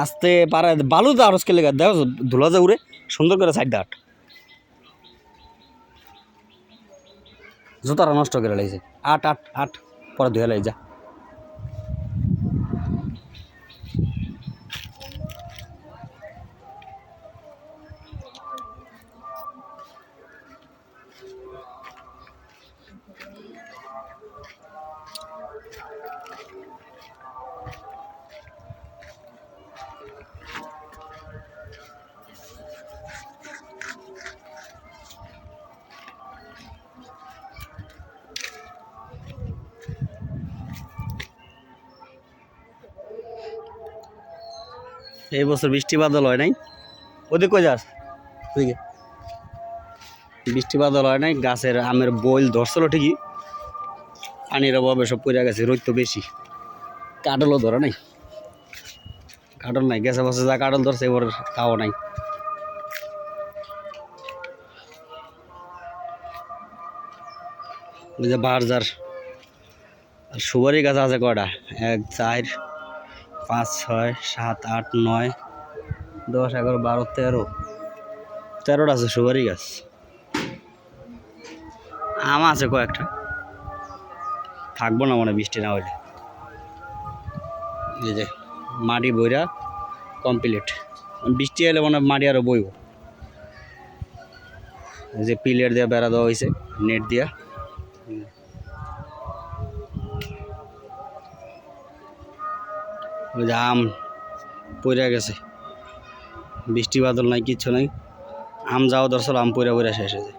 আসতে পারে বালু তো আরো লেগে দেখো ধুলা যা উড়ে সুন্দর করে সাইড আট জুতারা নষ্ট করে লাগছে আট আট আট পরে ধুয়ে লাই যা এই বছর বৃষ্টি বাদল হয় নাই ওদিকে কই যাস ওদিকে বৃষ্টি বাদল হয় নাই গাছের আমের বইল ধরছিল ঠিকই পানির অভাবে সব পড়ে গেছে রোদ তো বেশি কাটলও ধরে নাই কাটল নাই গেছে বছর যা কাটল ধরছে এবার তাও নাই ওই যে বারজার আর সুপারি গাছ আছে কয়টা 1 4 5 6 7 8 9 10 11 12 13 13টা আছে সুপারি গাছ আম আছে কয়েকটা থাকবো না মানে বৃষ্টি না হইলে এই যে মাটি বইরা কমপ্লিট বৃষ্টি এলে মানে মাটি আরো বইব এই যে পিলার দিয়ে বেড়া দেওয়া হয়েছে নেট দিয়া ওই যে আম পইরা গেছে বৃষ্টি বাদল নাই কিচ্ছু নাই আম যাওয়া দরকার আম পইরা পইরা শেষ হয়েছে